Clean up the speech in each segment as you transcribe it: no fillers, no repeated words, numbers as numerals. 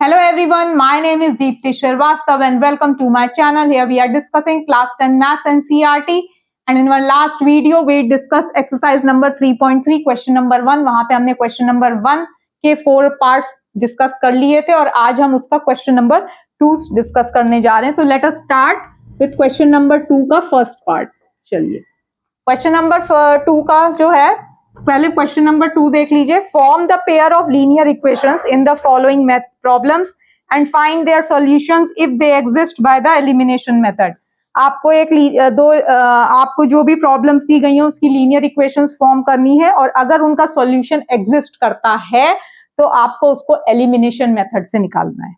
Hello everyone, my name is Deepti Shrivastava and welcome to my channel. Here we are discussing class 10 maths and CRT, and in our last video we discussed exercise number 3.3 question number 1. वहां पे हमने question number 1 के 4 parts discuss कर लिए थे और आज हम उसका question number 2 discuss करने जा रहे हैं. So let us start with question number 2 का first part. चलिए question number 2 का जो है, पहले क्वेश्चन नंबर 2 देख लीजिए. Form the pair of linear equations in the following math problems and find their solutions if they exist by the elimination method. आपको आपको जो भी प्रॉब्लम्स दी गई हैं उसकी लीनियर इक्वेशंस फॉर्म करनी है और अगर उनका सॉल्यूशन एग्जिस्ट करता है तो आपको उसको एलिमिनेशन मेथड से निकालना है.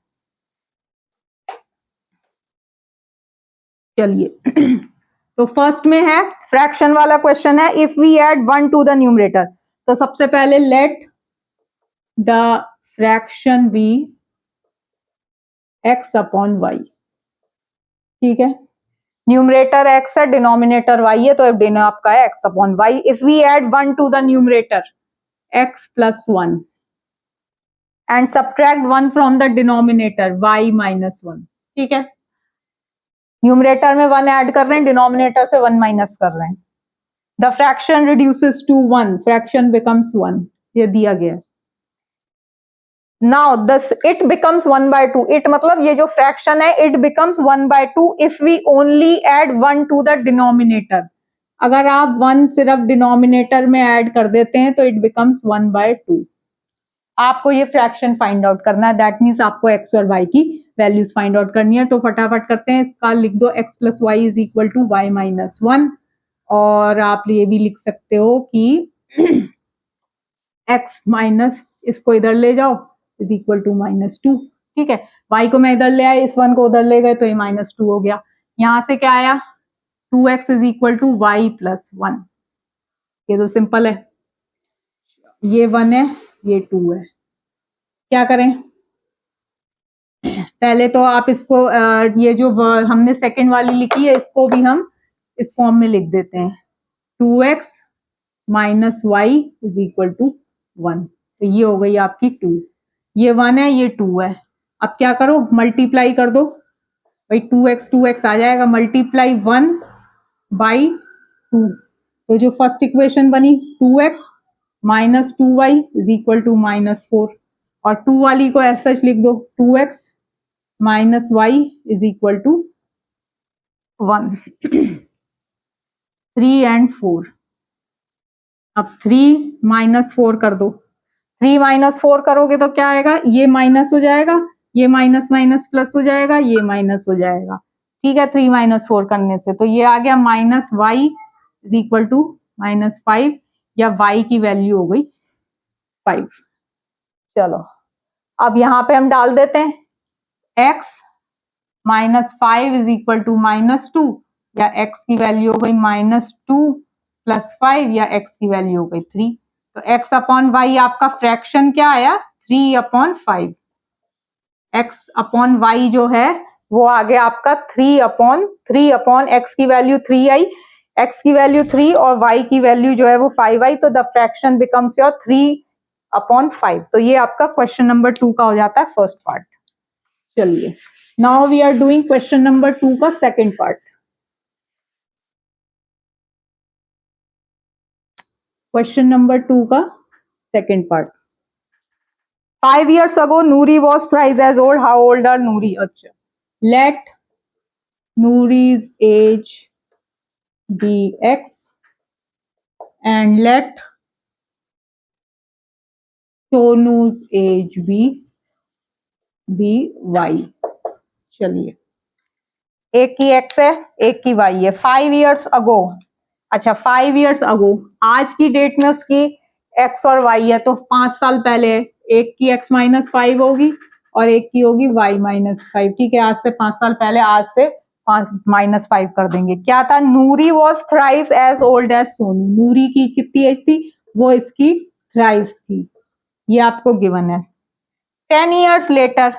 चलिए तो फर्स्ट में है फ्रैक्शन वाला क्वेश्चन है. If we add 1 to the numerator, तो सबसे पहले let the fraction be x upon y. ठीक है, न्यूमरेटर x है, डिनोमिनेटर y है, तो अब आपका है x upon y. If we add 1 to the numerator x plus 1 and subtract 1 from the denominator y minus 1. ठीक है, न्यूमरेटर में 1 ऐड कर रहे हैं, डिनोमिनेटर से 1 माइनस कर रहे हैं. The fraction reduces to 1, fraction becomes 1. ये दिया गया. Now thus it becomes 1 by 2. It मतलब ये जो फ्रैक्शन है it becomes 1 by 2 if we only add 1 to the denominator. अगर आप 1 सिर्फ डिनोमिनेटर में ऐड कर देते हैं तो इट बिकम्स 1 बाय 2. आपको ये फ्रैक्शन फाइंड आउट करना है. दैट मीन्स आपको x और y की वैल्यूज फाइंड आउट करनी है. तो फटाफट करते हैं. इसका लिख दो x plus y is equal to y minus 1. और आप ये भी लिख सकते हो कि x माइनस, इसको इधर ले जाओ, इज इक्वल टू माइनस 2. ठीक है, y को मैं इधर ले आया, इस 1 को उधर ले गए तो ये माइनस 2 हो गया. यहां से क्या आया, 2x is equal to y plus 1. ये तो सिंपल है. ये 1 है, ये 2 है. क्या करें, पहले तो आप इसको ये जो हमने सेकंड वाली लिखी है इसको भी हम इस फॉर्म में लिख देते हैं. 2x minus y is equal to 1. तो ये हो गई आपकी 2. ये 1 है, ये 2 है. अब क्या करो, मल्टीप्लाई कर दो भाई. 2x आ जाएगा. Multiply 1 by 2. तो जो फर्स्ट इक्वेशन बनी 2x minus 2y is equal to minus 4. और 2 वाली को ऐसा लिख दो, 2x minus y is equal to 1. 3 and 4. अब 3 माइनस 4 कर दो. 3 माइनस 4 करोगे तो क्या आएगा, ये माइनस हो जाएगा, ये माइनस माइनस प्लस हो जाएगा, ये माइनस हो जाएगा. ठीक है, 3 माइनस 4 करने से तो ये आ गया minus y is equal to minus 5, या y की वैल्यू हो गई 5. चलो अब यहां पे हम डाल देते हैं x minus 5 is equal to minus 2, या x की वैल्यू हो गई माइनस 2 प्लस 5, या x की वैल्यू हो गई 3. तो x अपॉन वाई आपका फ्रैक्शन क्या आया, 3 अपॉन 5. x अपॉन वाई जो है वो आ गया आपका 3 अपॉन x की वैल्यू 3 आई, x की वैल्यू 3 और y की वैल्यू जो है वो 5 आई. तो the fraction becomes your 3 upon 5. तो ये आपका क्वेश्चन नंबर 2 का हो जाता है फर्स्ट पार्ट. चलिए now we are doing question number 2 का सेकंड पार्ट. क्वेश्चन नंबर 2 का second part. 5 years ago Noori was thrice as old. How old are Noori? अच्छा, let Noori's age be x and let Sonu's age be y. चलिए, एक की x है, एक की y है. 5 years ago. अच्छा, 5 years ago, आज की डेट में उसकी x और y है, तो 5 साल पहले एक की x माइनस 5 होगी और एक की होगी y माइनस 5. ठीक है, आज से 5 साल पहले, आज से 5 माइनस 5 कर देंगे. क्या था, Noori was thrice as old as Sonu. Noori की कितनी एज थी, वो इसकी थ्राइस थी. ये आपको गिवन है. 10 years later,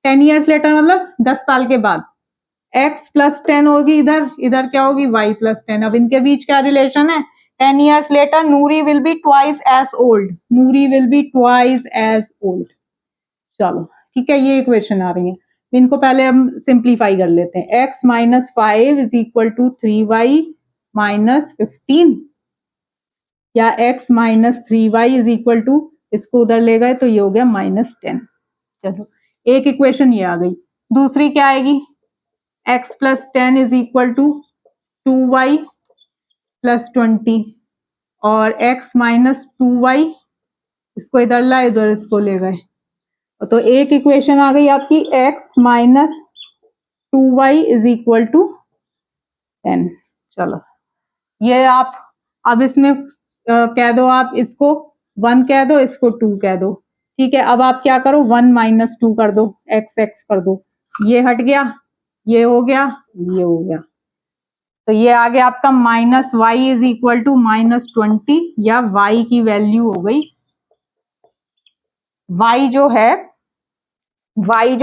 10 years later मतलब 10 साल के बाद x प्लस 10 होगी, इधर इधर क्या होगी y प्लस 10. अब इनके बीच क्या रिलेशन है, 10 years later Noori will be twice as old. Noori will be twice as old. चलो ठीक है, ये इक्वेशन आ रही है। इनको पहले हम सिंप्लीफाई कर लेते हैं। x minus 5 is equal to 3y minus 15 या x minus 3y is equal to, इसको उधर ले गए तो ये हो गया -10। चलो, एक इक्वेशन ये आ गई। दूसरी क्या आएगी? x plus 10 is equal to 2y plus 20 और x माइनस 2y, इसको इधर लाए, इधर इसको ले गए, तो एक इक्वेशन आ गई आपकी x minus 2y is equal to 10। चलो, ये आप अब इसमें कह दो, आप इसको 1 कह दो, इसको 2 कह दो। ठीक है, अब आप क्या करो, 1 माइनस 2 कर दो, x कर दो, ये हट गया, ये हो गया, ये हो गया, तो ये आ गया आपका minus y is equal to -20, या y की वैल्यू हो गई, y जो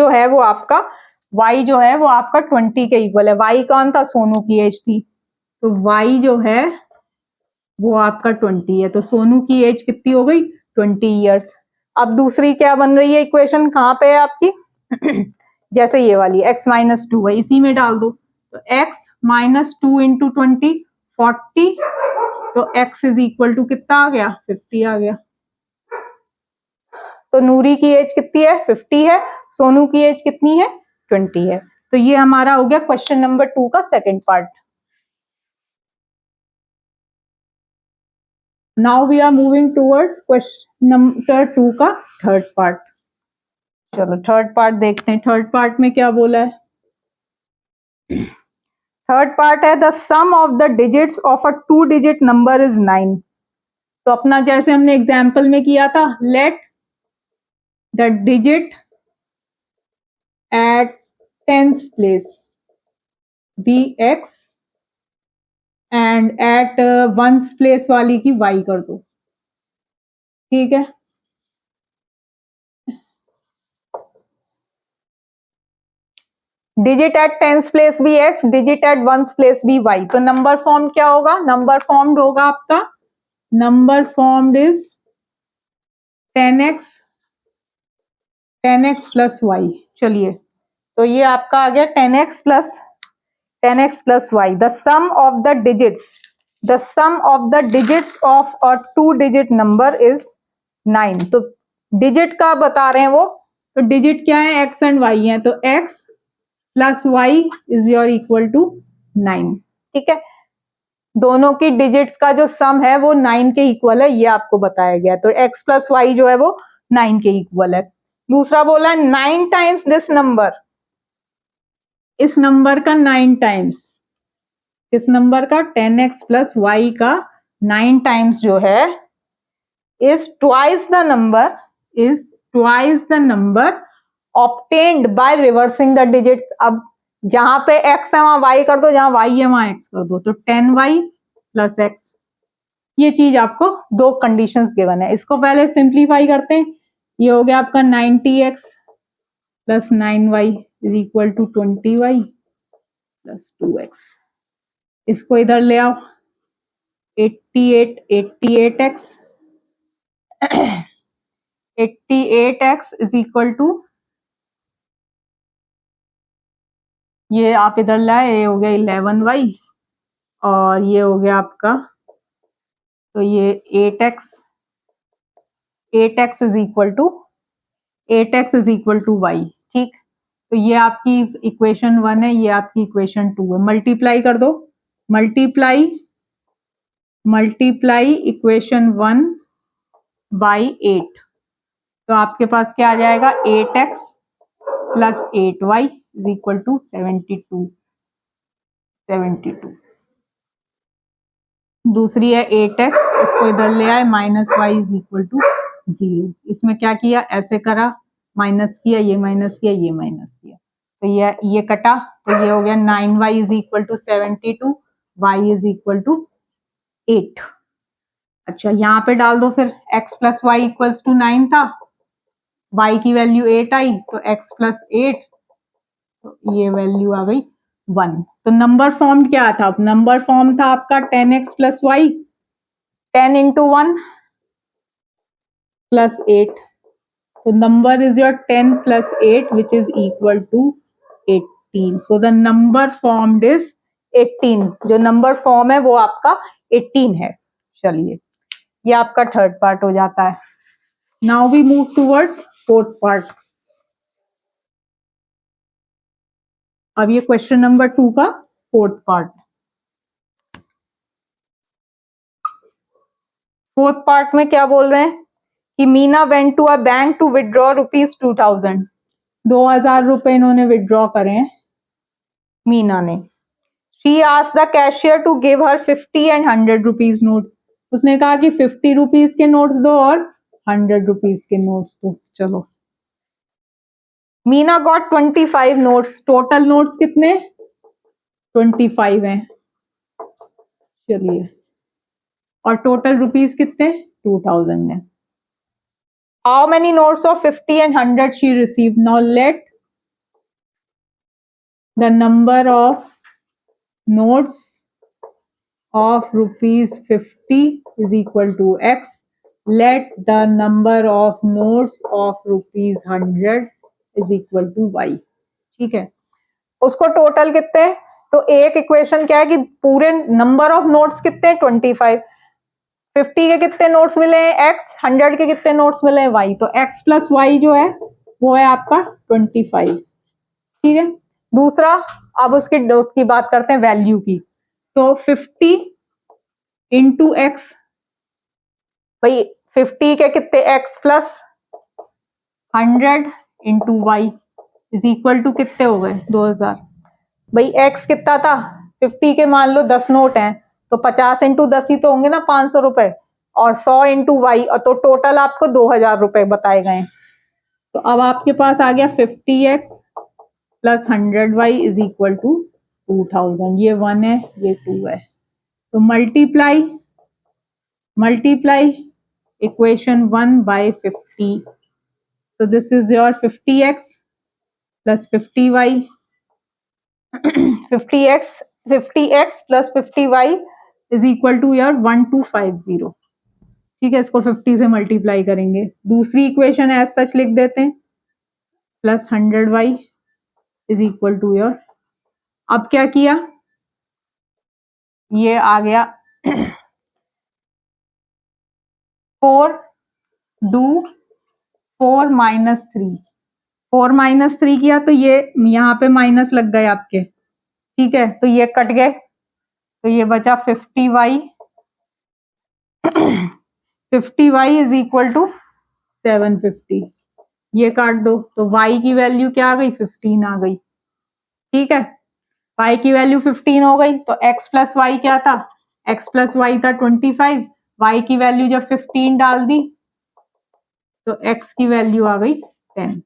है वो आपका 20 के इक्वल है। y कौन था? सोनू की एज थी, तो y जो है वो आपका 20 है, तो सोनू की एज कितनी हो गई? 20 ईयर्स। अब दूसरी क्या बन रही है इक्वेशन, कहाँ पे है आपकी? जैसे ये वाली x माइनस 2 है, इसी में डाल दो, तो x माइनस 2 इंटू 20 40, तो x इज इक्वल टू कितना आ गया? 50 आ गया। तो नूरी की एज कितनी है? 50 है, सोनू की एज कितनी है? 20 है। तो ये हमारा हो गया क्वेश्चन नंबर 2 का second part. Now we are moving towards question number 2 का थर्ड पार्ट। चलो थर्ड पार्ट देखते हैं। थर्ड पार्ट में क्या बोला है? थर्ड पार्ट है the sum of the digits of a 2 digit number is 9। तो अपना जैसे हमने एग्जाम्पल में किया था, let the digit at 10th place be x and at 1st place वाली की y कर दो। ठीक है, डिजिट एट 10th प्लेस भी x, digit at 1st place भी y, तो नंबर फॉर्म क्या होगा? नंबर फॉर्म्ड होगा आपका, number formed is 10x plus y। चलिए, तो ये आपका आ गया 10x plus y। The sum of the digits of a 2 digit number is 9। तो डिजिट का बता रहे हैं वो, तो डिजिट क्या है? x एंड y है, तो x plus y is your equal to 9। ठीक है, दोनों की डिजिट्स का जो सम है वो 9 के इक्वल है, ये आपको बताया गया। तो x प्लस y जो है वो 9 के इक्वल है। दूसरा बोला है 9 टाइम्स दिस नंबर, इस नंबर का 9 टाइम्स, इस नंबर का 10x प्लस y का 9 टाइम्स जो है is twice the number obtained by reversing the digits. अब जहां पे x है वहां y कर दो, जहां y है वहां x कर दो, तो 10y प्लस x। ये चीज आपको दो कंडीशंस गिवन है। इसको पहले सिंप्लीफाई करते हैं। ये हो गया आपका 90x plus 9y is equal to 20y plus 2x। इसको इधर ले आओ, 88x 88x is equal to, ये आप इधर लाए, ये हो गया 11y और ये हो गया आपका, तो ये 8x is equal to y। ठीक, तो ये आपकी इक्वेशन 1 है, ये आपकी इक्वेशन 2 है। मल्टीप्लाई कर दो, मल्टीप्लाई इक्वेशन 1 बाई 8, तो आपके पास क्या आ जाएगा? 8x plus 8y is equal to 72। दूसरी है 8x, इसको इधर ले आए, minus y is equal to 0। इसमें क्या किया? ऐसे करा, माइनस किया, ये माइनस किया, ये माइनस किया, तो ये कटा, तो ये हो गया 9y is equal to 72, y is equal to 8। अच्छा, यहाँ पे डाल दो फिर, x plus y equals to 9 था, y की वैल्यू 8 आई, तो x प्लस 8, तो ये वैल्यू आ गई 1। तो नंबर फॉर्म क्या था? नंबर फॉर्म था आपका 10x plus y, 10 into 1 plus 8, So number is your 10 plus 8 which is equal to 18. So the number formed is 18. जो number form है वो आपका 18 है. चलिए ये आपका थर्ड पार्ट हो जाता है. Now we move towards fourth part. अब ये क्वेश्चन नंबर 2 का फोर्थ पार्ट. फोर्थ पार्ट में क्या बोल रहे हैं कि Meena went to a bank to withdraw ₹2000. 2000 रुपए इन्होंने विदड्रॉ करे हैं मीना ने. She asked the cashier to give her 50 and 100 rupees notes. उसने कहा कि 50 रुपीज के नोट्स दो और 100 रुपीज के नोट्स दो. चलो Meena got 25 notes. Total notes कितने 25 हैं. चलिए और टोटल रुपीज कितने 2000 है. How many notes of 50 and 100 she receive. Now let the number of notes of ₹50 is equal to x. Let the number of notes of ₹100 is equal to y. ठीक है. उसको total कितने. तो एक equation क्या है कि पूरे नंबर ऑफ नोट्स कितने 25. 50 के कितने नोट्स मिले हैं x. 100 के कितने नोट्स मिले हैं y. तो x प्लस y जो है वो है आपका 25. ठीक है. दूसरा अब उसकी बात करते हैं वैल्यू की. तो 50 इंटू एक्स. भाई 50 के कितने x plus 100 into y is equal to कितने हो गए 2000. भाई x कितना था 50 के मान लो 10 नोट हैं तो 50 इंटू 10 ही तो होंगे ना 500 रुपए. और 100 इंटू वाई तो टोटल आपको 2000 रुपए बताए गए. तो अब आपके पास आ गया 50x plus 100y is equal to 2000. ये 1 है ये 2 है. तो मल्टीप्लाई इक्वेशन 1 बाय 50. तो this is your 50x plus 50y. 50x plus 50y is equal to your 1250. ठीक है. इसको 50 से मल्टीप्लाई करेंगे. दूसरी इक्वेशन एज सच लिख देते हैं plus 100y is equal to your. अब क्या किया ये आ गया 4 डू 4 माइनस 3. 4 माइनस 3 किया तो ये यहाँ पे माइनस लग गए आपके. ठीक है. तो ये कट गए तो ये बचा 50y. 50y is equal to 750. ये काट दो तो y की वैल्यू क्या आ गई 15 आ गई. ठीक है. y की वैल्यू 15 हो गई. तो x प्लस वाई क्या था x प्लस वाई था 25. y की वैल्यू जब 15 डाल दी तो x की वैल्यू आ गई 10.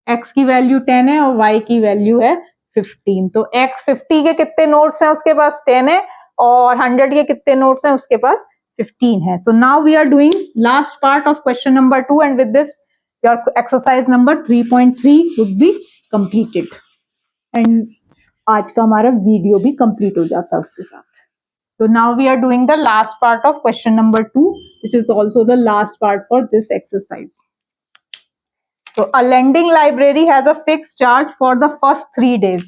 x की वैल्यू 10 है और y की वैल्यू है 15. तो x 50 के कितने नोट्स हैं उसके पास 10 है और 100 के कितने नोट्स हैं उसके पास 15 है. So now we are doing last part of question number 2 and with this your exercise number 3.3 would be completed. And आज का हमारा वीडियो भी कंप्लीट हो जाता है उसके साथ. So now we are doing the last part of question number 2 which is also the last part for this exercise. So a lending library has a fixed charge for the first 3 days.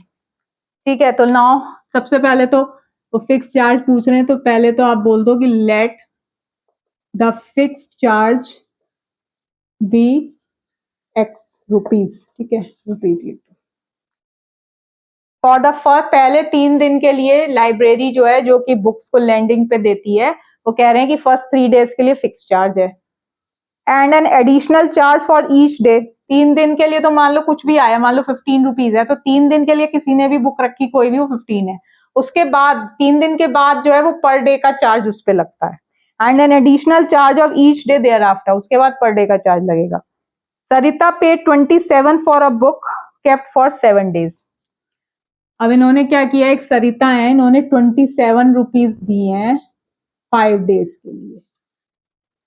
ठीक है. तो now सबसे पहले तो fix charge पूछ रहे हैं तो पहले तो आप बोल दो कि let the fixed charge be x rupees. ठीक है. रुपीज लिख दो. फॉर द पहले 3 दिन के लिए लाइब्रेरी जो है जो कि बुक्स को लेंडिंग पे देती है वो कह रहे हैं कि फर्स्ट 3 डेज के लिए फिक्स चार्ज है. And an additional charge for each day. 3 दिन के लिए तो मान लो कुछ भी आया मान लो 15 रुपीज है तो 3 दिन के लिए किसी ने भी बुक रखी कोई भी वो 15 है. उसके बाद 3 दिन के बाद जो है वो पर डे का चार्ज उस पर लगता है. And an additional charge of each day thereafter. उसके बाद पर डे का चार्ज लगेगा. Sarita paid 27 for a book kept for 7 days. अब इन्होंने क्या किया एक सरिता है इन्होंने 27 रुपीज दिए हैं 5 डेज के लिए.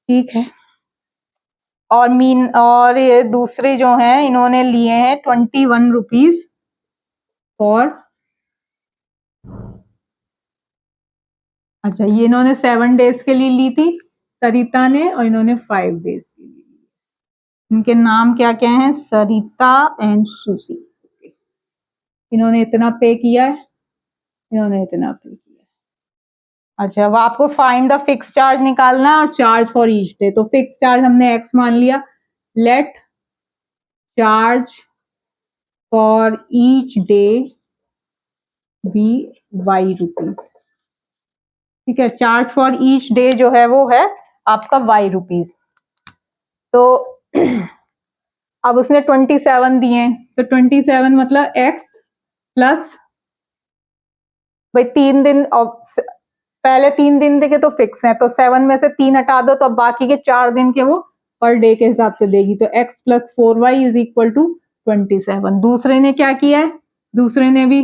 ठीक है. और ये दूसरे जो हैं इन्होंने लिए हैं 21 रुपीज फॉर. अच्छा ये इन्होंने 7 डेज के लिए ली थी सरिता ने और इन्होंने 5 डेज के लिए ली. इनके नाम क्या क्या हैं, सरिता एंड सुसी। इन्होंने इतना पे किया है, इन्होंने इतना पे किया है। अच्छा, अब आपको फाइंड द फिक्स चार्ज निकालना है और चार्ज फॉर ईच डे। तो फिक्स चार्ज हमने x मान लिया, let charge for each day be y rupees. ठीक है, चार्ज फॉर ईच डे जो है वो है आपका y रुपीज। तो अब उसने 27 दिए, तो 27 मतलब x प्लस, भाई 3 दिन पहले 3 दिन देखे तो फिक्स है, तो 7 में से 3 हटा दो तो अब बाकी के 4 दिन के वो पर डे के हिसाब से देगी। तो x plus 4y is equal to 27। दूसरे ने क्या किया है, दूसरे ने भी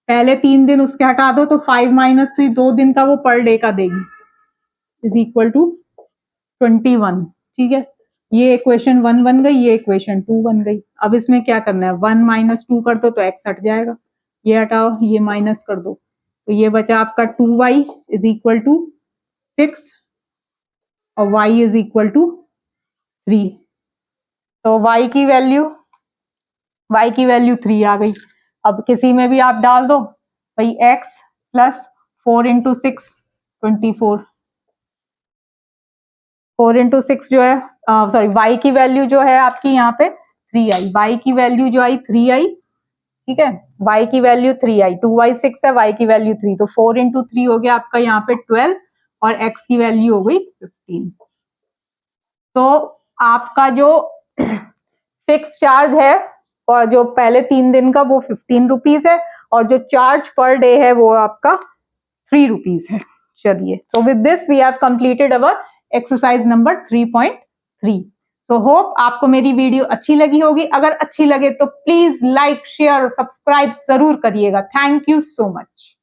पहले 3 दिन उसके हटा दो तो 5 माइनस 3 2 दिन का वो पर डे का देगी, इज इक्वल टू 21। ठीक है, ये इक्वेशन 1 बन गई, ये इक्वेशन 2 बन गई। अब इसमें क्या करना है, 1 माइनस 2 कर दो तो x हट जाएगा, ये हटाओ, ये माइनस कर दो, तो ये बचा आपका 2y इज इक्वल टू 6 और y इज इक्वल टू 3। तो y की वैल्यू 3 आ गई। अब किसी में भी आप डाल दो, भाई x प्लस 4 इंटू 6 24, 4 इंटू 6 जो है, सॉरी y की वैल्यू जो है आपकी यहाँ पे 3 आई, y की वैल्यू जो आई 3 आई। ठीक है, y की वैल्यू 3 आई, 2y 6 है, y की वैल्यू 3, तो 4 इंटू 3 हो गया आपका यहाँ पे 12 और x की वैल्यू हो गई 15। तो आपका जो फिक्स चार्ज है और जो पहले 3 दिन का वो 15 रुपीज है और जो चार्ज पर डे है वो आपका 3 रुपीज है। चलिए, so with this we have completed our exercise number 3.3। so hope आपको मेरी वीडियो अच्छी लगी होगी। अगर अच्छी लगे तो प्लीज लाइक शेयर और सब्सक्राइब जरूर करिएगा। Thank you so much.